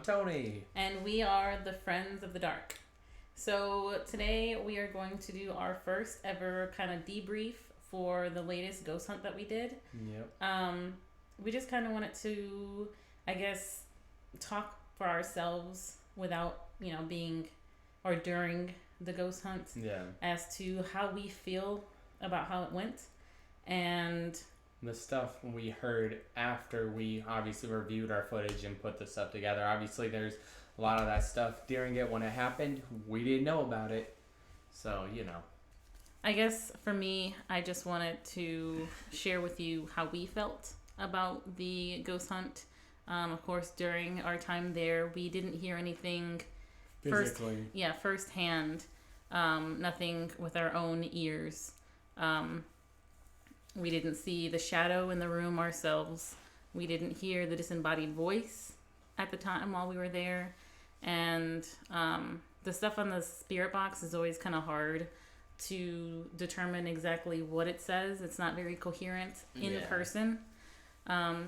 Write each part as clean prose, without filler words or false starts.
Tony. And we are the Friends of the Dark. So today we are going to do our first ever kind of debrief for the latest ghost hunt that we did. Yep. We just kind of wanted to, I guess, talk for ourselves without, being or during the ghost hunt. Yeah. As to how we feel about how it went. And the stuff we heard after we obviously reviewed our footage and put the stuff together. Obviously, there's a lot of that stuff during it when it happened. We didn't know about it. So, I guess for me, I just wanted to share with you how we felt about the ghost hunt. Of course, during our time there, we didn't hear anything physically. Firsthand. Nothing with our own ears. We didn't see the shadow in the room ourselves. We didn't hear the disembodied voice at the time while we were there. And the stuff on the spirit box is always kind of hard to determine exactly what it says. It's not very coherent in person.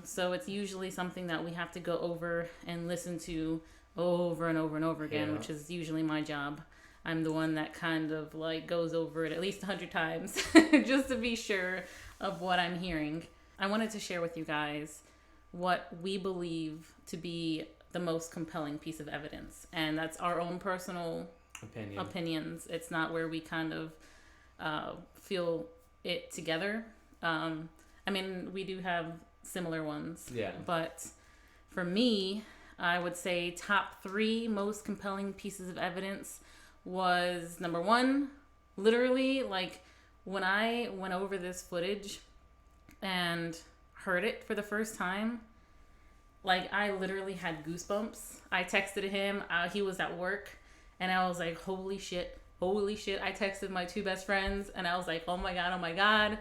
So it's usually something that we have to go over and listen to over and over and over again, which is usually my job. I'm the one that kind of goes over it at least 100 times just to be sure of what I'm hearing. I wanted to share with you guys what we believe to be the most compelling piece of evidence. And that's our own personal opinions. It's not where we kind of feel it together. We do have similar ones. Yeah. But for me, I would say top 3 most compelling pieces of evidence was number 1, literally, when I went over this footage and heard it for the first time, I literally had goosebumps. I texted him. He was at work, and I was like, holy shit. I texted my 2 best friends, and I was like, oh my God.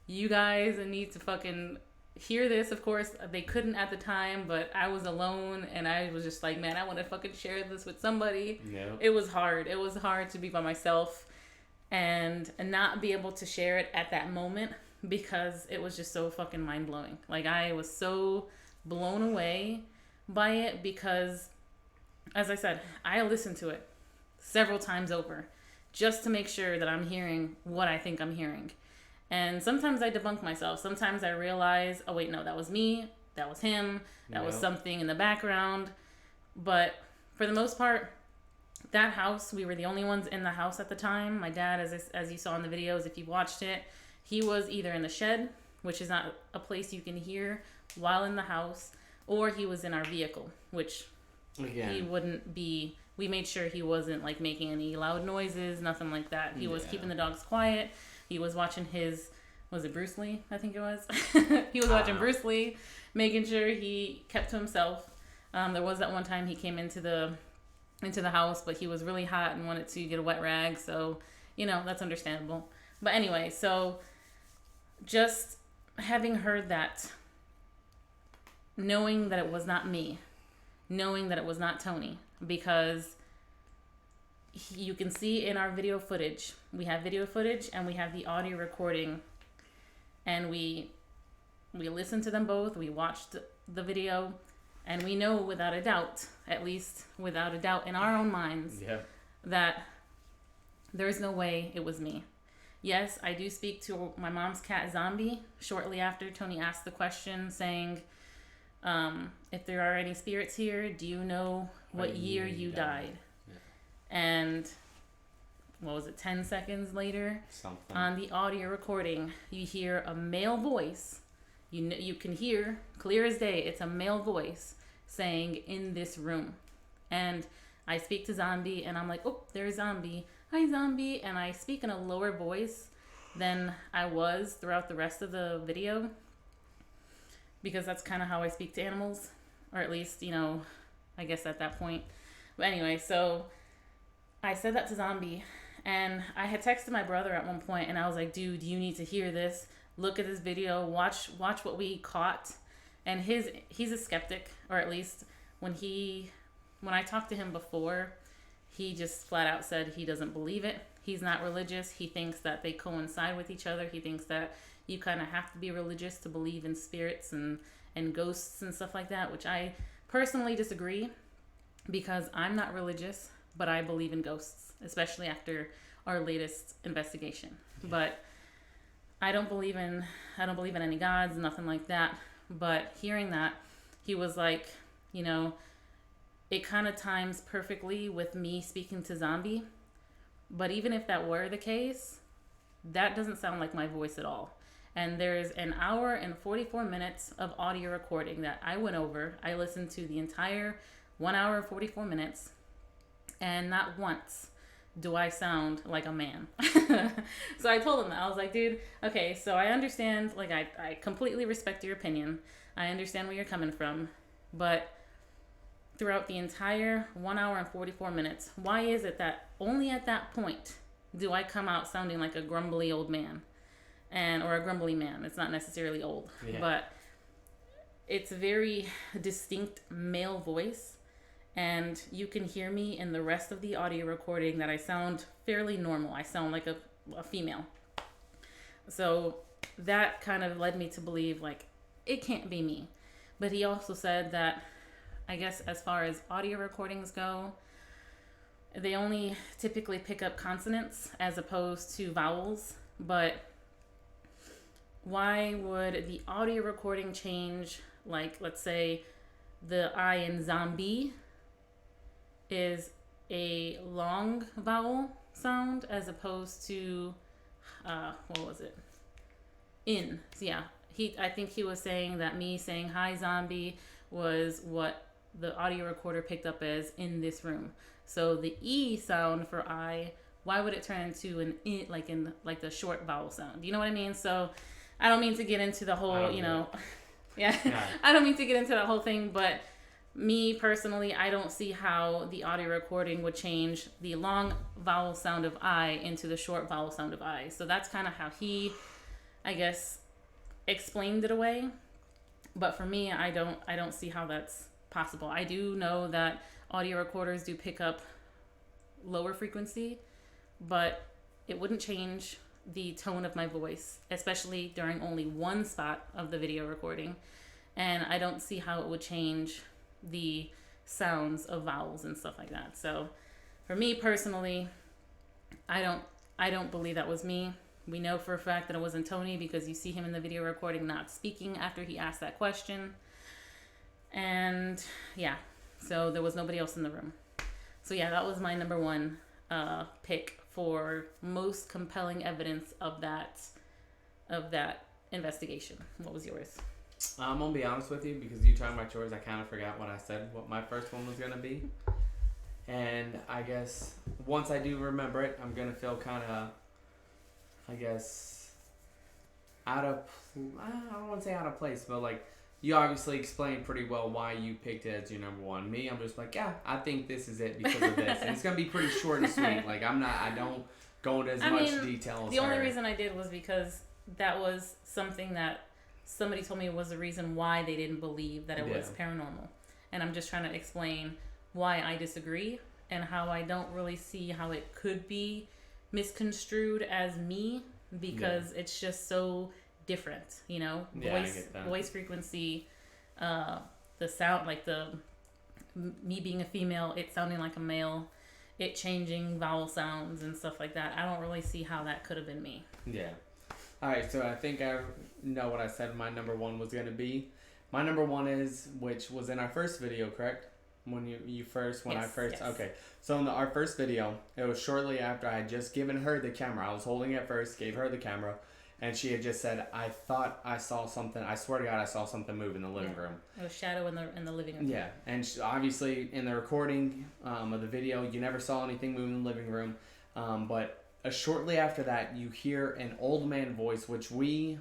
You guys need to fucking hear this. Of course, they couldn't at the time, but I was alone, and I was just like, man, I want to fucking share this with somebody. Yeah. It was hard. It was hard to be by myself and not be able to share it at that moment because it was just so fucking mind-blowing. I was so blown away by it because, as I said, I listened to it several times over just to make sure that I'm hearing what I think I'm hearing. And sometimes I debunk myself. Sometimes I realize, oh wait, no, that was me. That was him. That was something in the background. But for the most part, that house, we were the only ones in the house at the time. My dad, as you saw in the videos, if you watched it, he was either in the shed, which is not a place you can hear while in the house, or he was in our vehicle, which he wouldn't be. We made sure he wasn't making any loud noises, nothing like that. He was keeping the dogs quiet. He was watching was it Bruce Lee? I think it was. He was watching Bruce Lee, making sure he kept to himself. There was that one time he came into the house, but he was really hot and wanted to get a wet rag. So, that's understandable. But anyway, so just having heard that, knowing that it was not me, knowing that it was not Tony, because you can see in our video footage, we have video footage and we have the audio recording, and we listened to them both, we watched the video, and we know without a doubt, at least without a doubt in our own minds, that there's no way it was me. Yes, I do speak to my mom's cat, Zombie, shortly after Tony asked the question saying, if there are any spirits here, do you know what year you died? Yeah. And what was it, 10 seconds later? Something. On the audio recording, you hear a male voice. You can hear, clear as day, it's a male voice saying, in this room. And I speak to Zombie, and I'm like, oh, there's Zombie. Hi, Zombie. And I speak in a lower voice than I was throughout the rest of the video, because that's kind of how I speak to animals, or at least, I guess at that point. But anyway, so I said that to Zombie, and I had texted my brother at one point, and I was like, dude, you need to hear this. Look at this video. Watch what we caught. And he's a skeptic, or at least when I talked to him before, he just flat out said he doesn't believe it. He's not religious. He thinks that they coincide with each other. He thinks that you kind of have to be religious to believe in spirits and ghosts and stuff like that, which I personally disagree. because I'm not religious, but I believe in ghosts, especially after our latest investigation. Yeah. But I don't believe in any gods, nothing like that. But hearing that, he was like, you know, it kind of times perfectly with me speaking to Zombie. But even if that were the case, that doesn't sound like my voice at all. And there's an hour and 44 minutes of audio recording that I went over. I listened to the entire 1 hour and 44 minutes, and not once do I sound like a man. So I told him that. I was like, dude, okay, so I understand, like, I completely respect your opinion. I understand where you're coming from, but throughout the entire 1 hour and 44 minutes, why is it that only at that point do I come out sounding like a grumbly old man? Or a grumbly man. It's not necessarily old, but it's a very distinct male voice, and you can hear me in the rest of the audio recording that I sound fairly normal. I sound like a female. So that kind of led me to believe, like, it can't be me. But he also said that, I guess as far as audio recordings go, they only typically pick up consonants as opposed to vowels, but why would the audio recording change? Like, let's say the I in zombie is a long vowel sound as opposed to, what was it? In. Yeah. I think he was saying that me saying hi zombie was what the audio recorder picked up as in this room. So the E sound for I, why would it turn into an I, like the short vowel sound? You know what I mean? So I don't mean to get into the whole, yeah. I don't mean to get into that whole thing, but me personally, I don't see how the audio recording would change the long vowel sound of I into the short vowel sound of I. So that's kind of how he, I guess, explained it away. But for me, I don't see how that's possible. I do know that audio recorders do pick up lower frequency, but it wouldn't change the tone of my voice, especially during only one spot of the video recording. And I don't see how it would change the sounds of vowels and stuff like that. So for me personally, I don't believe that was me. We know for a fact that it wasn't Tony because you see him in the video recording not speaking after he asked that question. And yeah, so there was nobody else in the room. So yeah, that was my number one pick for most compelling evidence of that investigation. What was yours? I'm gonna be honest with you, because you talking about yours, I kind of forgot what I said, what my first one was gonna be. And I guess once I do remember it, I'm gonna feel kind of, I guess, I don't want to say out of place, but like, you obviously explained pretty well why you picked it as your number one. Me, I'm just like, yeah, I think this is it because of this. And it's going to be pretty short and sweet. Like, I don't go into as much detail as the only reason I did was because that was something that somebody told me was the reason why they didn't believe that it was paranormal. And I'm just trying to explain why I disagree and how I don't really see how it could be misconstrued as me, because it's just so different, voice frequency, the sound, like me being a female, it sounding like a male, it changing vowel sounds and stuff like that. I don't really see how that could have been me. Yeah. All right, so I think I know what I said my number one was going to be. My number one is, which was in our first video, correct? Okay. So in our first video, it was shortly after I had just given her the camera. I was holding it first, gave her the camera, and she had just said, I thought I saw something. I swear to God, I saw something move in the living room. It was shadow in the living room. Yeah, and obviously in the recording of the video, you never saw anything move in the living room. But shortly after that, you hear an old man voice, which we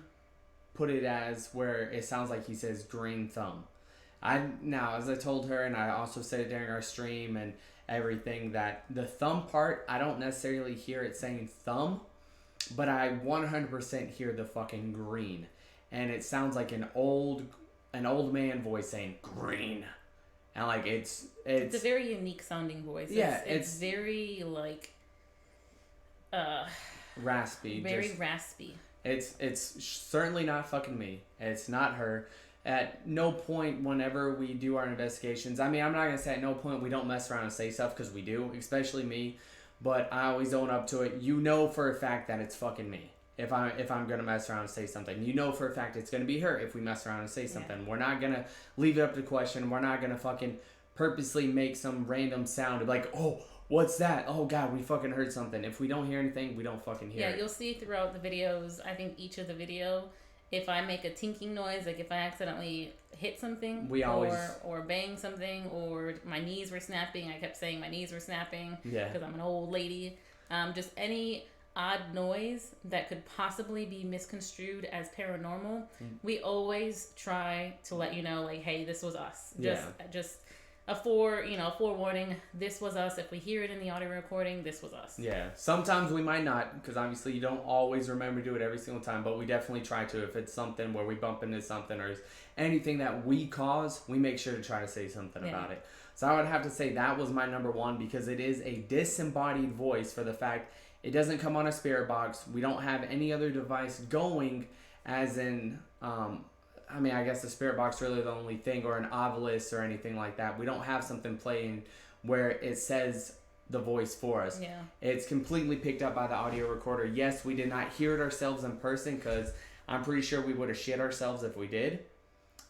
put it as where it sounds like he says green thumb. Now, as I told her, and I also said it during our stream and everything, that the thumb part, I don't necessarily hear it saying thumb, but I 100% hear the fucking green. And it sounds like an old man voice saying green. And like, it's a very unique sounding voice. Yeah. It's very like, raspy. Very raspy. It's certainly not fucking me. It's not her. at no point whenever we do our investigations, I mean, I'm not going to say at no point we don't mess around and say stuff, because we do, especially me, but I always own up to it. You know for a fact that it's fucking me. If I'm going to mess around and say something, you know for a fact it's going to be her if we mess around and say something. Yeah. We're not going to leave it up to question. We're not going to fucking purposely make some random sound like, oh, what's that? Oh, God, we fucking heard something. If we don't hear anything, we don't fucking hear it. Yeah, you'll see throughout the videos, I think each of the video, if I make a tinking noise, like if I accidentally hit something or bang something, or my knees were snapping, I kept saying my knees were snapping because I'm an old lady. Just any odd noise that could possibly be misconstrued as paranormal, we always try to let you know, like, hey, this was us. Just a forewarning, this was us. If we hear it in the audio recording, this was us. Yeah. Sometimes we might not, because obviously you don't always remember to do it every single time, but we definitely try to. If it's something where we bump into something or anything that we cause, we make sure to try to say something about it. So I would have to say that was my number one, because it is a disembodied voice, for the fact it doesn't come on a spirit box. We don't have any other device going, as in, I mean, I guess the spirit box really the only thing, or an obelisk or anything like that. We don't have something playing where it says the voice for us. Yeah. It's completely picked up by the audio recorder. Yes, we did not hear it ourselves in person, because I'm pretty sure we would have shit ourselves if we did.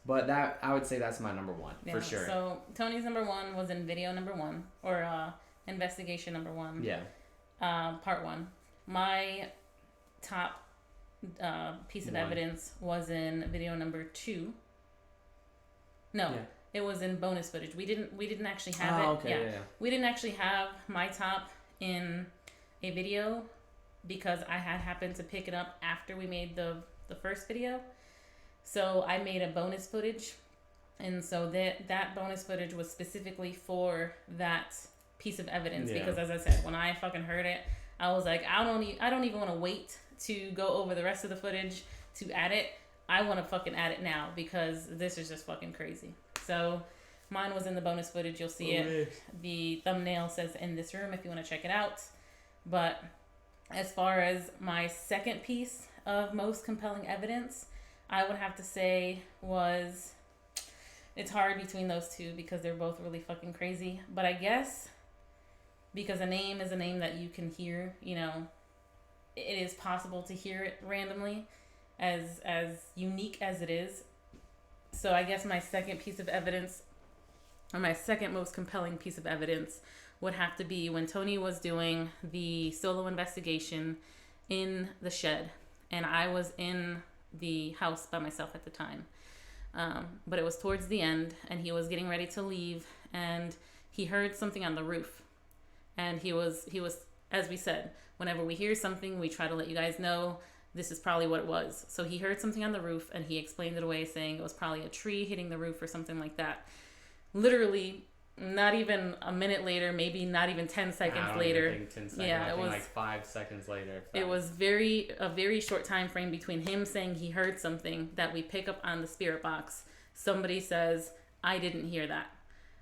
But that, I would say that's my number one, for sure. So Tony's number one was in video number one, or investigation number one. Yeah. Part one. My top piece of evidence was in video number 2. No, it was in bonus footage. We didn't actually have it. Okay, yeah. We didn't actually have my top in a video, because I had happened to pick it up after we made the first video. So I made a bonus footage, and so that bonus footage was specifically for that piece of evidence, because as I said, when I fucking heard it, I was like, I don't even want to wait to go over the rest of the footage to add it. I want to fucking add it now, because this is just fucking crazy. So mine was in the bonus footage. You'll see it. The thumbnail says in this room if you want to check it out. But as far as my second piece of most compelling evidence, I would have to say it's hard between those two, because they're both really fucking crazy. But I guess because a name is a name that you can hear, it is possible to hear it randomly, as unique as it is. So I guess my second piece of evidence, or my second most compelling piece of evidence, would have to be when Tony was doing the solo investigation in the shed, and I was in the house by myself at the time. But it was towards the end, and he was getting ready to leave, and he heard something on the roof. And he was, as we said, whenever we hear something, we try to let you guys know this is probably what it was. So he heard something on the roof, and he explained it away, saying it was probably a tree hitting the roof or something like that. Literally, not even a minute later, maybe not even 10 seconds later. I don't even think 10 seconds. Yeah, it was like 5 seconds later. It was a very short time frame between him saying he heard something that we pick up on the spirit box. Somebody says, I didn't hear that.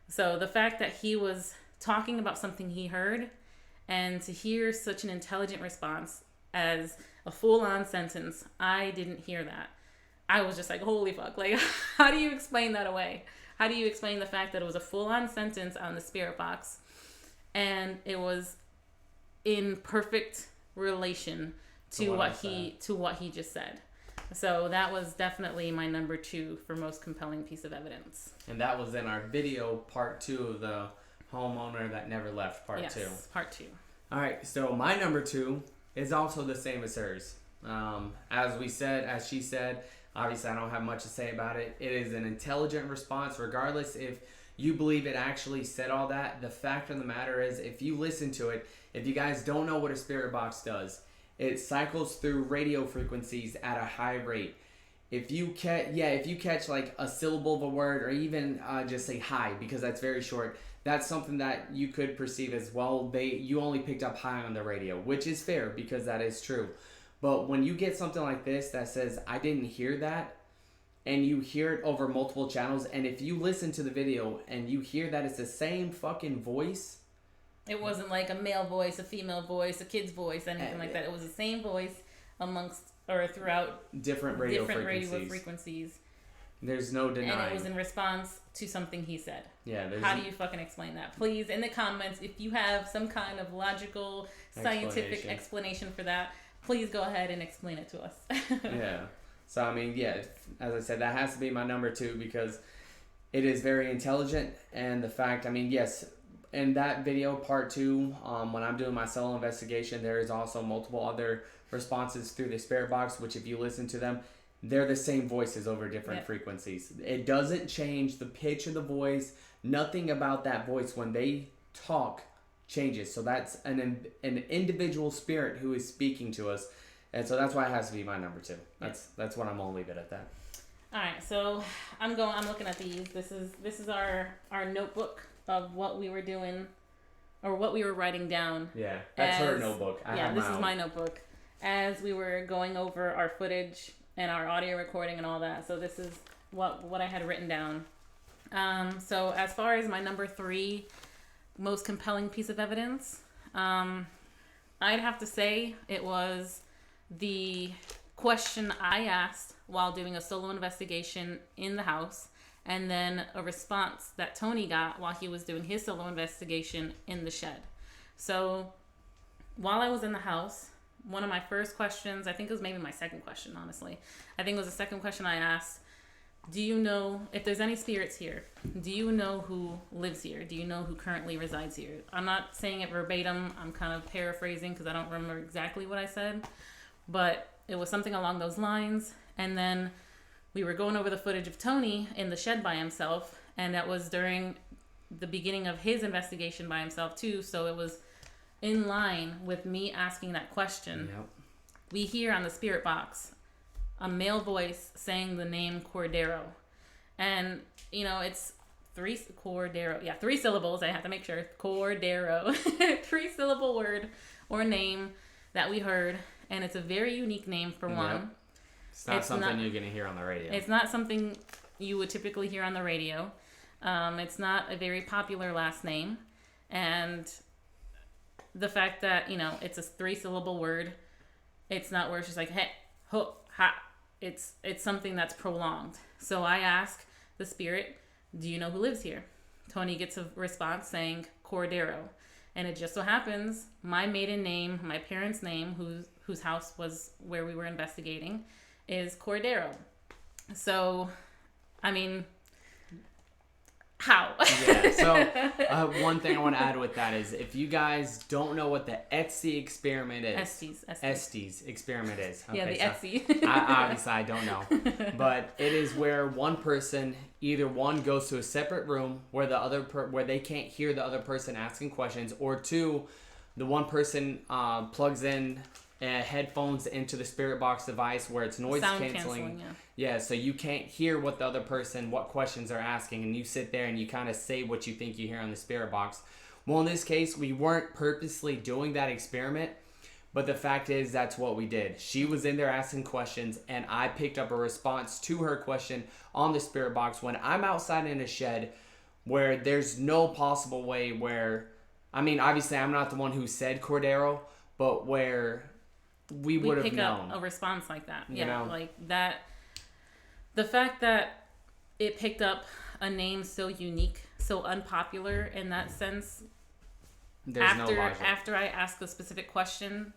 So the fact that he was talking about something he heard, and to hear such an intelligent response as a full-on sentence, I didn't hear that, I was just like, holy fuck, like, how do you explain that away? How do you explain the fact that it was a full-on sentence on the spirit box, and it was in perfect relation to what he just said? So that was definitely my number 2 for most compelling piece of evidence. And that was in our video part 2 of the Homeowner That Never Left part 2. Yes, part 2. All right, so my number 2 is also the same as hers. As she said, obviously I don't have much to say about it. It is an intelligent response, regardless if you believe it actually said all that. The fact of the matter is, if you listen to it, if you guys don't know what a spirit box does, it cycles through radio frequencies at a high rate. If you catch like a syllable of a word, or even just say hi, because that's very short, that's something that you could perceive as, well, you only picked up hi on the radio, which is fair, because that is true. But when you get something like this that says, I didn't hear that, and you hear it over multiple channels, and if you listen to the video and you hear that it's the same fucking voice. It wasn't like a male voice, a female voice, a kid's voice, anything like that. It was the same voice throughout different radio frequencies. There's no denying. And it was in response to something he said. Yeah. How do you fucking explain that? Please, in the comments, if you have some kind of logical, scientific explanation for that, please go ahead and explain it to us. Yeah. So, I mean, yeah, as I said, that has to be my number 2 because it is very intelligent. And the fact, I mean, yes, in that video, part 2, when I'm doing my solo investigation, there is also multiple other responses through the spirit box, which if you listen to them, they're the same voices over different frequencies. It doesn't change the pitch of the voice. Nothing about that voice when they talk changes. So that's an individual spirit who is speaking to us. And so that's why it has to be my number 2. That's what I'm gonna leave it at that. All right, so I'm looking at these. This is our notebook of what we were doing or what we were writing down. Yeah, that's her notebook. This is my notebook. As we were going over our footage and our audio recording and all that. So this is what I had written down. So as far as my number 3 most compelling piece of evidence, I'd have to say it was the question I asked while doing a solo investigation in the house, and then a response that Tony got while he was doing his solo investigation in the shed. So while I was in the house, one of my first questions, I think it was maybe my second question, honestly. I think it was the second question I asked. Do you know if there's any spirits here? Do you know who lives here? Do you know who currently resides here? I'm not saying it verbatim. I'm kind of paraphrasing because I don't remember exactly what I said. But it was something along those lines. And then we were going over the footage of Tony in the shed by himself. And that was during the beginning of his investigation by himself too. So it was in line with me asking that question. Yep. We hear on the spirit box a male voice saying the name Cordero. And, it's three syllables. I have to make sure. Cordero. 3-syllable word or name that we heard. And it's a very unique name for one. It's not something you're going to hear on the radio. It's not something you would typically hear on the radio. It's not a very popular last name. And the fact that, it's a 3-syllable word, it's not where it's just like, hey, ho, ha. It's something that's prolonged. So I ask the spirit, do you know who lives here? Tony gets a response saying Cordero. And it just so happens my maiden name, my parents' name, whose house was where we were investigating, is Cordero. So, I mean, how? Yeah, so one thing I want to add with that is if you guys don't know what the Etsy experiment is. Estes experiment is. Okay, yeah, the Etsy. Obviously, I don't know. But it is where one person, either one goes to a separate room where the other where they can't hear the other person asking questions, or 2, the one person plugs in headphones into the spirit box device where it's noise canceling. Yeah, so you can't hear what the other person, what questions they're asking, and you sit there and you kind of say what you think you hear on the spirit box. Well, in this case, we weren't purposely doing that experiment, but the fact is that's what we did. She was in there asking questions, and I picked up a response to her question on the spirit box when I'm outside in a shed where there's no possible way where, I mean, obviously I'm not the one who said Cordero, but where we would have known. Pick up a response like that. You know? Like that. The fact that it picked up a name so unique, so unpopular in that sense. There's no logic. After I ask a specific question,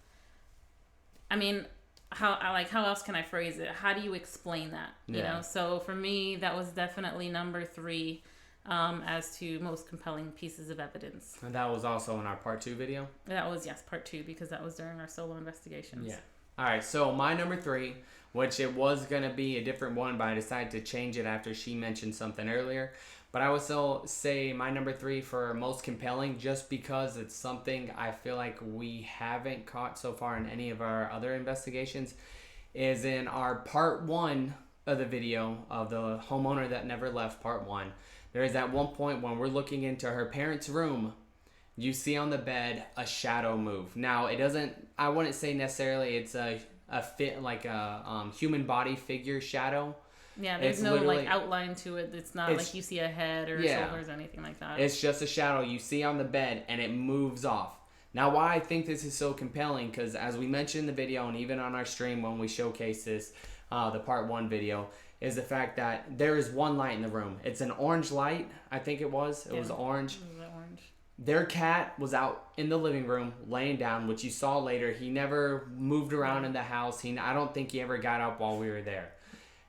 I mean, how else can I phrase it? How do you explain that? You know. So for me, that was definitely number 3. As to most compelling pieces of evidence. And that was also in our part 2 video? That was, yes, part 2, because that was during our solo investigations. Yeah. All right, so my number 3, which it was going to be a different one, but I decided to change it after she mentioned something earlier. But I would still say my number 3 for most compelling, just because it's something I feel like we haven't caught so far in any of our other investigations, is in our part 1 of the video of the Homeowner That Never Left, part 1. There is at one point when we're looking into her parents' room, you see on the bed a shadow move. Now, it doesn't, I wouldn't say necessarily it's a fit like a human body figure shadow. Yeah, there's no like outline to it. It's not like you see a head or shoulders or anything like that. It's just a shadow you see on the bed and it moves off. Now, why I think this is so compelling, because as we mentioned in the video and even on our stream when we showcase this, the part 1 video, is the fact that there is one light in the room. It's an orange light, I think it was. It was orange. It was orange. Their cat was out in the living room laying down, which you saw later. He never moved around in the house. I don't think he ever got up while we were there.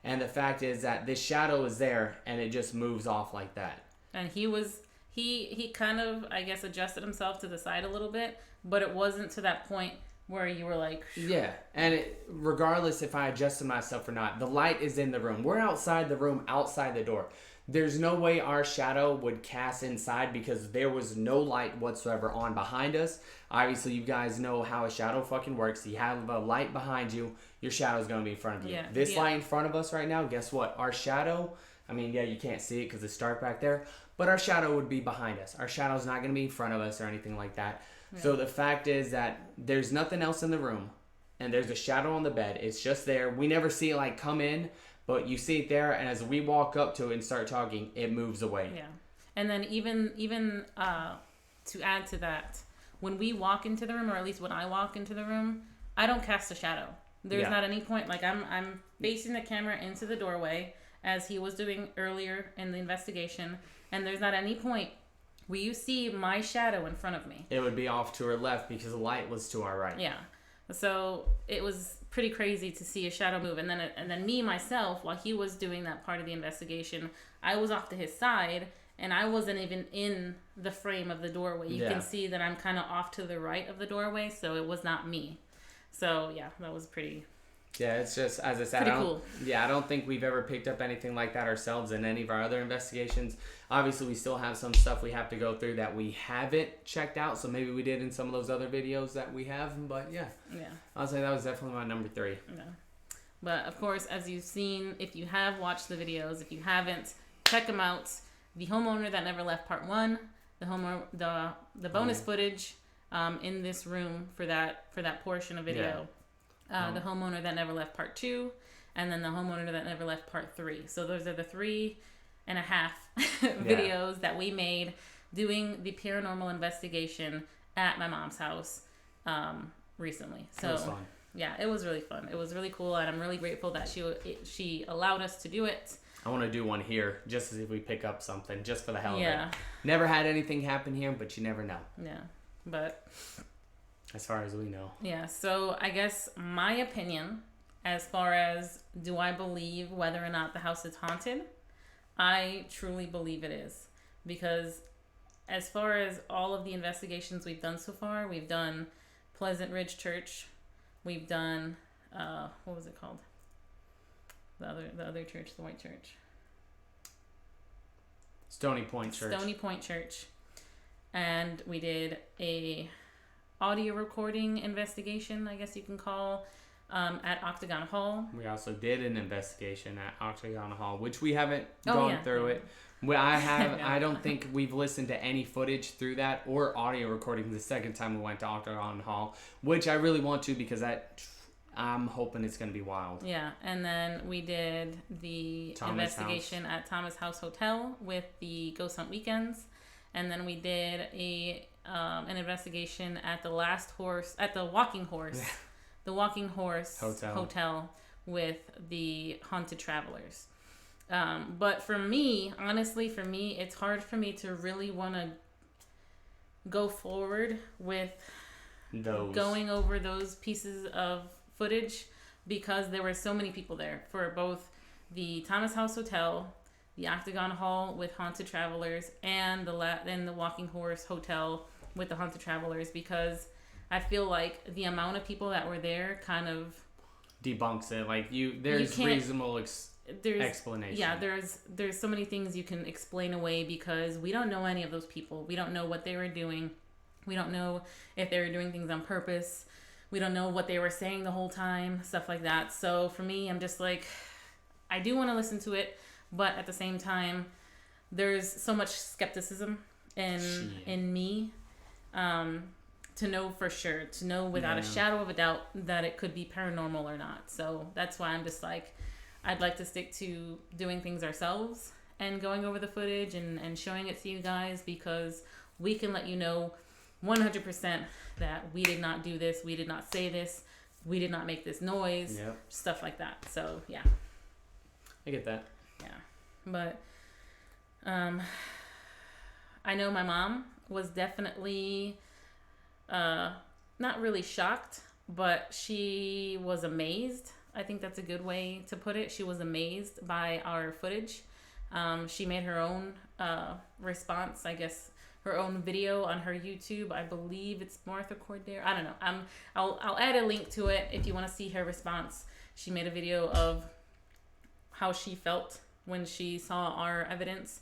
And the fact is that this shadow is there, and it just moves off like that. And he kind of, I guess, adjusted himself to the side a little bit, but it wasn't to that point where you were like... Yeah, and regardless if I adjusted myself or not, the light is in the room. We're outside the room, outside the door. There's no way our shadow would cast inside because there was no light whatsoever on behind us. Obviously, you guys know how a shadow fucking works. You have a light behind you, your shadow's going to be in front of you. Yeah. This light in front of us right now, guess what? Our shadow, I mean, yeah, you can't see it because it's dark back there, but our shadow would be behind us. Our shadow's not going to be in front of us or anything like that. Yeah. So the fact is that there's nothing else in the room, and there's a shadow on the bed. It's just there. We never see it like come in, but you see it there, and as we walk up to it and start talking, it moves away. Yeah. And then even to add to that, when we walk into the room, or at least when I walk into the room, I don't cast a shadow. There's not any point. Like, I'm facing the camera into the doorway, as he was doing earlier in the investigation, and there's not any point where you see my shadow in front of me. It would be off to our left because the light was to our right. Yeah. So it was pretty crazy to see a shadow move, and then me myself, while he was doing that part of the investigation, I was off to his side, and I wasn't even in the frame of the doorway. You can see that I'm kind of off to the right of the doorway, so it was not me. So yeah, that was pretty. Yeah, it's just, as I said, cool. I don't think we've ever picked up anything like that ourselves in any of our other investigations. Obviously, we still have some stuff we have to go through that we haven't checked out, so maybe we did in some of those other videos that we have, but yeah. Yeah. I'll say that was definitely my number 3. Yeah. But, of course, as you've seen, if you have watched the videos, if you haven't, check them out. The Homeowner That Never Left Part 1, the bonus footage in this room for that portion of video. Yeah. The Homeowner That Never Left Part 2, and then the Homeowner That Never Left Part 3. So those are the 3.5 videos that we made doing the paranormal investigation at my mom's house recently. So it was fun. Yeah, it was really fun. It was really cool, and I'm really grateful that she allowed us to do it. I want to do one here, just as if we pick up something, just for the hell of it. Never had anything happen here, but you never know. Yeah, but... as far as we know. Yeah, so I guess my opinion, as far as do I believe whether or not the house is haunted, I truly believe it is. Because as far as all of the investigations we've done so far, we've done Pleasant Ridge Church, we've done, what was it called? The other church, the white church. Stony Point Church. And we did a audio recording investigation, I guess you can call, at Octagon Hall. We also did an investigation at Octagon Hall, which we haven't gone through it. Well, I don't think we've listened to any footage through that or audio recording the second time we went to Octagon Hall, which I really want to because I'm hoping it's going to be wild. Yeah, and then we did the investigation at Thomas House Hotel with the Ghost Hunt Weekends, and then we did an investigation at the Walking Horse Hotel with the Haunted Travelers. But for me, honestly, it's hard for me to really want to go forward with going over those pieces of footage because there were so many people there for both the Thomas House Hotel, the Octagon Hall with Haunted Travelers, and the Walking Horse Hotel with the Haunted Travelers, because I feel like the amount of people that were there kind of debunks it. Like there's reasonable explanation. Yeah, there's so many things you can explain away because we don't know any of those people. We don't know what they were doing. We don't know if they were doing things on purpose. We don't know what they were saying the whole time, stuff like that. So for me, I'm just like, I do want to listen to it, but at the same time, there's so much skepticism in me to know for sure, to know without a shadow of a doubt that it could be paranormal or not. So that's why I'm just like, I'd like to stick to doing things ourselves and going over the footage and showing it to you guys, because we can let you know 100% that we did not do this, we did not say this, we did not make this noise, stuff like that. So yeah. I get that. Yeah. But I know my mom was definitely not really shocked, but she was amazed. I think that's a good way to put it. She was amazed by our footage. She made her own response, I guess, her own video on her YouTube. I believe it's Martha Cordero. I don't know. I'll add a link to it if you want to see her response. She made a video of how she felt when she saw our evidence.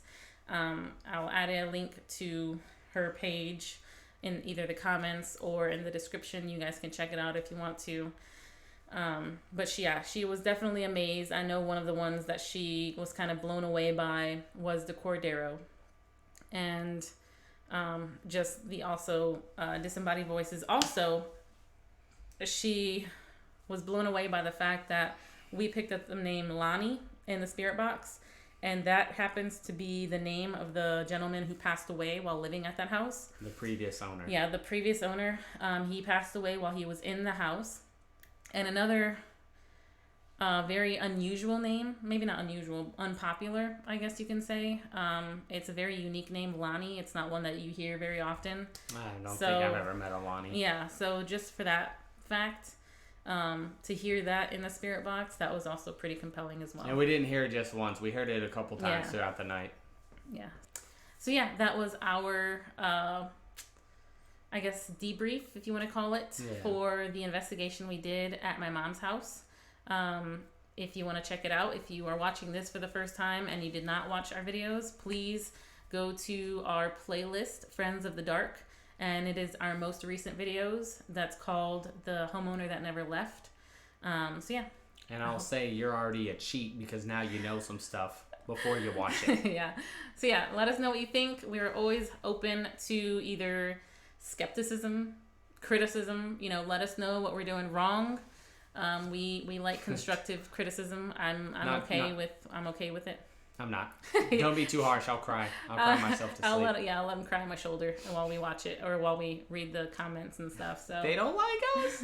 I'll add a link to her page in either the comments or in the description. You guys can check it out if you want to. But she was definitely amazed. I know one of the ones that she was kind of blown away by was the Cordero. And just the also disembodied voices. Also, she was blown away by the fact that we picked up the name Lonnie in the spirit box, and that happens to be the name of the gentleman who passed away while living at that house. The previous owner. Yeah, the previous owner. He passed away while he was in the house. And another very unusual name, maybe not unusual, unpopular, I guess you can say. It's a very unique name, Lonnie. It's not one that you hear very often. I don't think I've ever met a Lonnie. Yeah, so just for that fact, to hear that in the spirit box, that was also pretty compelling as well. And we didn't hear it just once. We heard it a couple times throughout the night. Yeah. So yeah, that was our, I guess, debrief, if you want to call it, for the investigation we did at my mom's house. If you want to check it out, if you are watching this for the first time and you did not watch our videos, please go to our playlist, Friends of the Dark. And it is our most recent videos. That's called The Homeowner That Never Left. So yeah. And I'll say you're already a cheat because now you know some stuff before you watch it. Yeah. So yeah, let us know what you think. We're always open to either skepticism, criticism. Let us know what we're doing wrong. We like constructive criticism. I'm okay with it. I'm not. Don't be too harsh. I'll cry. I'll cry myself to sleep. I'll let him cry on my shoulder while we watch it or while we read the comments and stuff. So they don't like us.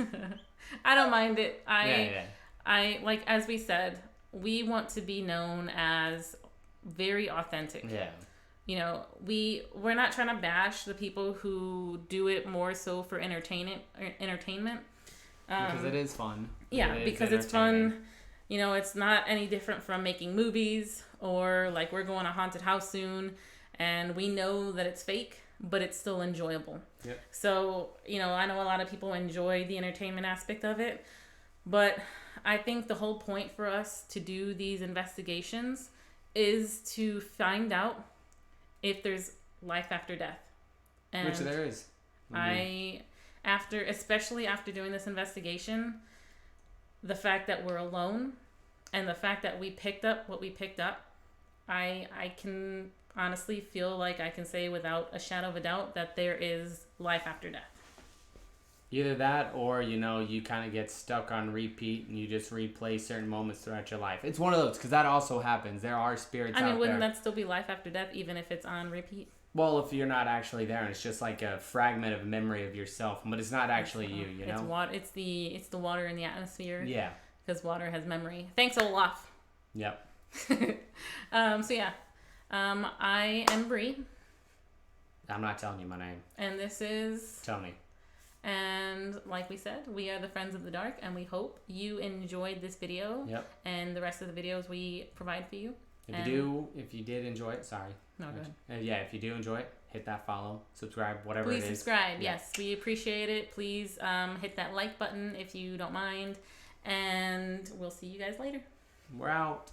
I don't mind it. I like, as we said, we want to be known as very authentic. Yeah. We're not trying to bash the people who do it more so for entertainment. Because it is fun. Yeah, because it's fun. It's not any different from making movies or like we're going to a haunted house soon and we know that it's fake, but it's still enjoyable. Yep. So, I know a lot of people enjoy the entertainment aspect of it, but I think the whole point for us to do these investigations is to find out if there's life after death. And which there is. Especially after doing this investigation, the fact that we're alone and the fact that we picked up what we picked up, I can honestly feel like I can say without a shadow of a doubt that there is life after death. Either that or, you kind of get stuck on repeat and you just replay certain moments throughout your life. It's one of those, because that also happens. There are spirits out there. Wouldn't that still be life after death even if it's on repeat? Well, if you're not actually there and it's just like a fragment of memory of yourself, but it's not actually you, It's water. It's the water in the atmosphere. Yeah. Because water has memory. Thanks, Olaf. Yep. So yeah, I am Bree. I'm not telling you my name. And this is Tony. And like we said, we are the Friends of the Dark, and we hope you enjoyed this video. Yep. And the rest of the videos we provide for you. If you did enjoy it, sorry. No, go ahead. If you do enjoy it, hit that follow, subscribe, whatever Please it is. Please subscribe. Yeah. Yes, we appreciate it. Please hit that like button if you don't mind. And we'll see you guys later. We're out.